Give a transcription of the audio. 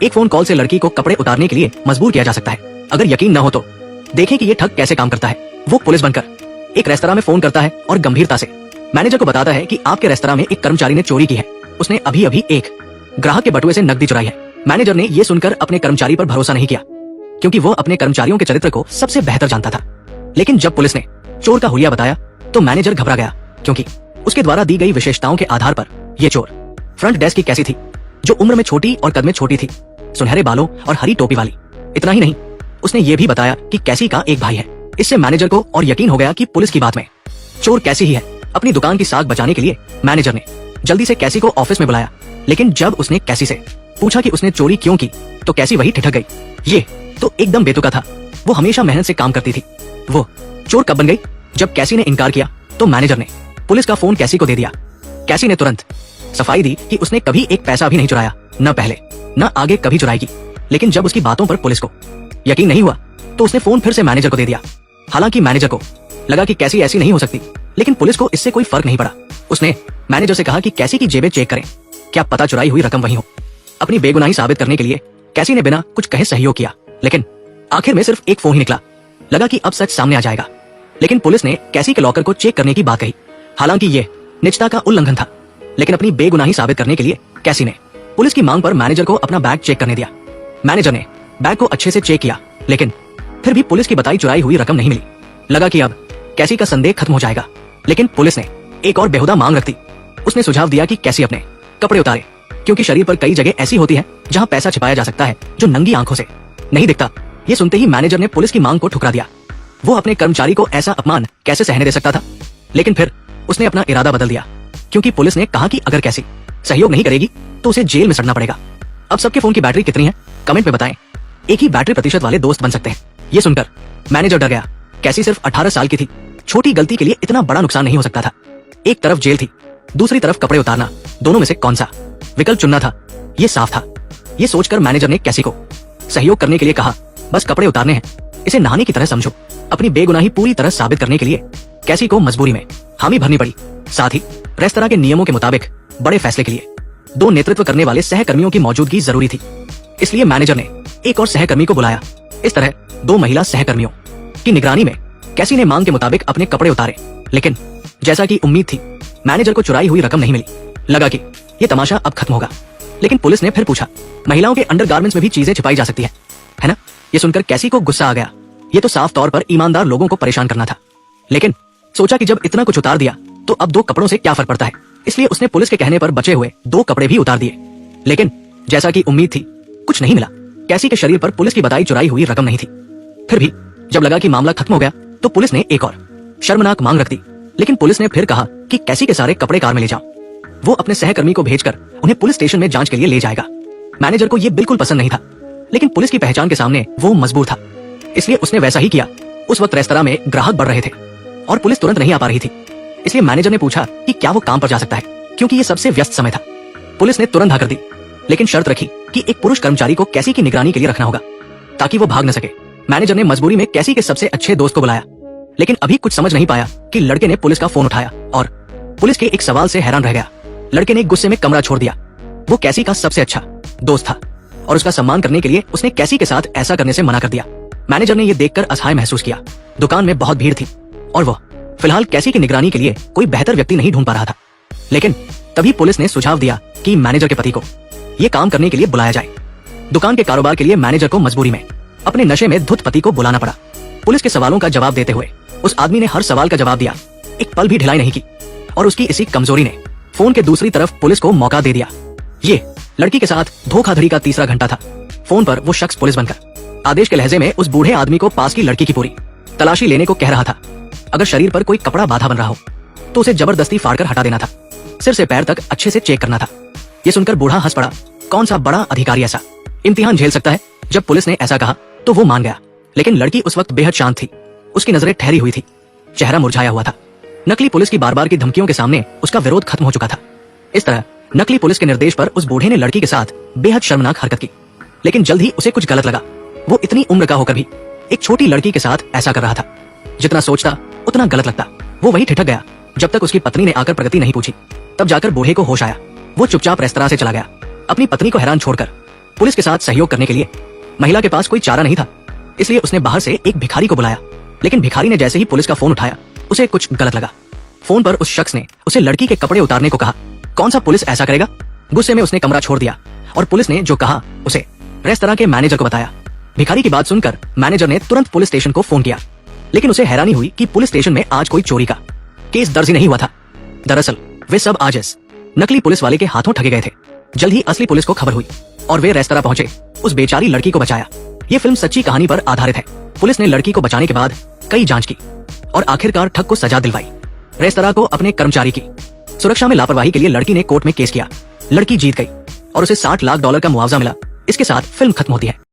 एक phone call से लड़की को कपड़े उतारने के लिए मजबूर किया जा सकता है। अगर यकीन न हो तो देखें कि ये ठग कैसे काम करता है। वो पुलिस बनकर एक रेस्तरां में फोन करता है और गंभीरता से मैनेजर को बताता है कि आपके रेस्तरां में एक कर्मचारी ने चोरी की है। उसने अभी अभी एक ग्राहक के बटुए से नकदी चुराई है। मैनेजर ने यह सुनकर अपने कर्मचारी पर भरोसा नहीं किया, क्योंकि वो अपने कर्मचारियों के चरित्र को सबसे बेहतर जानता था। लेकिन जब पुलिस ने चोर का हुलिया बताया तो मैनेजर घबरा गया, क्योंकि उसके द्वारा दी गई विशेषताओं के आधार पर यह चोर फ्रंट डेस्क की कैसी थी, जो उम्र में छोटी और कद में छोटी थी, सुनहरे बालों और हरी टोपी वाली। इतना ही नहीं, उसने ये भी बताया कि कैसी का एक भाई है। इससे मैनेजर को और यकीन हो गया कि पुलिस की बात में चोर कैसी ही है। अपनी दुकान की साख बचाने के लिए मैनेजर ने जल्दी से कैसी को ऑफिस में बुलाया। लेकिन जब उसने कैसी से पूछा कि उसने चोरी क्यों की, तो कैसी वही ठिठक गई। ये तो एकदम बेतुका था। वो हमेशा मेहनत से काम करती थी। वो चोर कब बन गई? जब कैसी ने इनकार किया तो मैनेजर ने पुलिस का फोन कैसी को दे दिया। कैसी ने तुरंत सफाई दी कि उसने कभी एक पैसा भी नहीं चुराया, न पहले न आगे कभी चुराएगी। लेकिन जब उसकी बातों पर पुलिस को यकीन नहीं हुआ तो उसने फोन फिर से मैनेजर को दे दिया। हालांकि मैनेजर को लगा कि कैसी ऐसी नहीं हो सकती, लेकिन पुलिस को इससे कोई फर्क नहीं पड़ा। उसने मैनेजर से कहा कि कैसी की जेबें चेक करें, क्या पता चुराई हुई रकम वही हो। अपनी बेगुनाही साबित करने के लिए कैसी ने बिना कुछ कहे सहयोग किया, लेकिन आखिर में सिर्फ एक फोन ही निकला। लगा कि अब सच सामने आ जाएगा। लेकिन पुलिस ने कैसी के लॉकर को चेक करने की बात कही। हालांकि ये निजता का उल्लंघन था, लेकिन अपनी बेगुनाही साबित करने के लिए कैसी ने पुलिस की मांग पर मैनेजर को अपना बैग चेक करने दिया। मैनेजर ने बैग को अच्छे से चेक किया, लेकिन फिर भी पुलिस की बताई चुराई हुई रकम नहीं मिली। लगा कि अब कैसी का संदेह खत्म हो जाएगा। लेकिन पुलिस ने एक और बेहुदा मांग रख दी। उसने सुझाव दिया कि कैसी अपने कपड़े उतारे, क्योंकि शरीर पर कई जगह ऐसी होती है जहां पैसा छिपाया जा सकता है जो नंगी आंखों से नहीं दिखता। ये सुनते ही मैनेजर ने पुलिस की मांग को ठुकरा दिया। वो अपने कर्मचारी को ऐसा अपमान कैसे सहने दे सकता था? लेकिन फिर उसने अपना इरादा बदल दिया, क्योंकि पुलिस ने कहा कि अगर कैसी सहयोग नहीं करेगी तो उसे जेल में सड़ना पड़ेगा। अब सबके फोन की बैटरी कितनी है कमेंट में बताएं। एक ही बैटरी प्रतिशत वाले दोस्त बन सकते हैं। ये सुनकर मैनेजर डर गया। कैसी सिर्फ 18 साल की थी। छोटी गलती के लिए इतना बड़ा नुकसान नहीं हो सकता था। एक तरफ जेल थी, दूसरी तरफ कपड़े उतारना। दोनों में से कौन सा विकल्प चुनना था, ये साफ था। ये सोचकर मैनेजर ने कैसी को सहयोग करने के लिए कहा, बस कपड़े उतारने हैं, इसे नहाने की तरह समझो। अपनी बेगुनाही पूरी तरह साबित करने के लिए कैसी को मजबूरी में हामी भरनी पड़ी। साथ ही रेस्तरां के नियमों के मुताबिक बड़े फैसले के लिए 2 नेतृत्व करने वाले सहकर्मियों की मौजूदगी जरूरी थी। इसलिए मैनेजर ने एक और सहकर्मी को बुलाया। इस तरह 2 महिला सहकर्मियों की निगरानी में कैसी ने मांग के मुताबिक अपने कपड़े उतारे। लेकिन जैसा कि उम्मीद थी, मैनेजर को चुराई हुई रकम नहीं मिली। लगा कि ये तमाशा अब खत्म होगा। लेकिन पुलिस ने फिर पूछा, महिलाओं के अंडरगारमेंट्स में भी चीजें छिपाई जा सकती है ना? ये सुनकर कैसी को गुस्सा आ गया। ये तो साफ तौर पर ईमानदार लोगों को परेशान करना था। लेकिन सोचा कि जब इतना कुछ उतार दिया तो अब 2 कपड़ों से क्या फर्क पड़ता है। इसलिए उसने पुलिस के कहने पर बचे हुए 2 कपड़े भी उतार दिए। लेकिन जैसा कि उम्मीद थी, कुछ नहीं मिला। कैसी के शरीर पर पुलिस की बताई चुराई हुई रकम नहीं थी। फिर भी जब लगा कि मामला खत्म हो गया तो पुलिस ने एक और शर्मनाक मांग रख दी। लेकिन पुलिस ने फिर कहा कि कैसी के सारे कपड़े कार में ले जाओ। वो अपने सहकर्मी को भेजकर उन्हें पुलिस स्टेशन में जांच के लिए ले जाएगा। मैनेजर को यह बिल्कुल पसंद नहीं था, लेकिन पुलिस की पहचान के सामने वो मजबूर था, इसलिए उसने वैसा ही किया। उस वक्त रेस्तरां में ग्राहक बढ़ रहे थे और पुलिस तुरंत नहीं आ पा रही थी। इसलिए मैनेजर ने पूछा कि क्या वो काम पर जा सकता है, क्योंकि ये सबसे व्यस्त समय था। पुलिस ने तुरंत हाँ कर दी, लेकिन शर्त रखी कि एक पुरुष कर्मचारी को कैसी की निगरानी के लिए रखना होगा ताकि वो भाग न सके। मैनेजर ने मजबूरी में कैसी के सबसे अच्छे दोस्त को बुलाया, लेकिन अभी कुछ समझ नहीं पाया कि लड़के ने पुलिस का फोन उठाया और पुलिस के एक सवाल से हैरान रह गया। लड़के ने गुस्से में कमरा छोड़ दिया। वो कैसी का सबसे अच्छा दोस्त था और उसका सम्मान करने के लिए उसने कैसी के साथ ऐसा करने से मना कर दिया। मैनेजर ने यह देखकर असहाय महसूस किया। दुकान में बहुत भीड़ थी और वो फिलहाल कैसी की निगरानी के लिए कोई बेहतर व्यक्ति नहीं ढूंढ पा रहा था। लेकिन तभी पुलिस ने सुझाव दिया कि मैनेजर के पति को यह काम करने के लिए बुलाया जाए। दुकान के कारोबार के लिए मैनेजर को मजबूरी में अपने नशे में धुत पति को बुलाना पड़ा। पुलिस के सवालों का जवाब देते हुए उस आदमी ने हर सवाल का जवाब दिया, एक पल भी ढिलाई नहीं की, और उसकी इसी कमजोरी ने फोन के दूसरी तरफ पुलिस को मौका दे दिया। ये लड़की के साथ धोखाधड़ी का तीसरा घंटा था। फोन पर वो शख्स पुलिस बनकर आदेश के लहजे में उस बूढ़े आदमी को पास की लड़की की पूरी तलाशी लेने को कह रहा था। अगर शरीर पर कोई कपड़ा बाधा बन रहा हो तो उसे जबरदस्ती फाड़कर हटा देना था। सिर से पैर तक अच्छे से चेक करना था। ये सुनकर बूढ़ा हंस पड़ा। कौन सा बड़ा अधिकारी ऐसा इम्तिहान झेल सकता है? जब पुलिस ने ऐसा कहा तो वो मान गया। लेकिन लड़की उस वक्त बेहद शांत थी। उसकी नजरें ठहरी हुई थी, चेहरा मुरझाया हुआ था। नकली पुलिस की बार बार की धमकियों के सामने उसका विरोध खत्म हो चुका था। इस तरह नकली पुलिस के निर्देश पर उस बूढ़े ने लड़की के साथ बेहद शर्मनाक हरकत की। लेकिन जल्द ही उसे कुछ गलत लगा। वो इतनी उम्र का होकर भी एक छोटी लड़की के साथ ऐसा कर रहा था। जितना सोचता उतना गलत लगता। वो वही ठिठक गया जब तक उसकी पत्नी ने आकर प्रगति नहीं पूछी। तब जाकर बूढ़े को होश आया। वो चुपचाप रेस्तरां से चला गया, अपनी पत्नी को हैरान छोड़कर। पुलिस के साथ सहयोग करने के लिए। महिला के पास कोई चारा नहीं था, इसलिए उसने बाहर से एक भिखारी को बुलाया। लेकिन भिखारी ने जैसे ही पुलिस का फोन उठाया, उसे कुछ गलत लगा। फोन पर उस शख्स ने उसे लड़की के कपड़े उतारने को कहा। कौन सा पुलिस ऐसा करेगा? गुस्से में उसने कमरा छोड़ दिया और पुलिस ने जो कहा उसे रेस्तरां के मैनेजर को बताया। भिखारी की बात सुनकर मैनेजर ने तुरंत पुलिस स्टेशन को फोन किया, लेकिन उसे हैरानी हुई कि पुलिस स्टेशन में आज कोई चोरी का केस दर्ज ही नहीं हुआ था। दरअसल वे सब आज इस नकली पुलिस वाले के हाथों ठगे गए थे। जल्द ही असली पुलिस को खबर हुई और वे रेस्तरां पहुंचे उस बेचारी लड़की को बचाया। ये फिल्म सच्ची कहानी पर आधारित है। पुलिस ने लड़की को बचाने के बाद कई जांच की और आखिरकार ठग को सजा दिलवाई। रेस्तरां को अपने कर्मचारी की सुरक्षा में लापरवाही के लिए लड़की ने कोर्ट में केस किया। लड़की जीत गई और उसे $60 लाख का मुआवजा मिला। इसके साथ फिल्म खत्म होती है।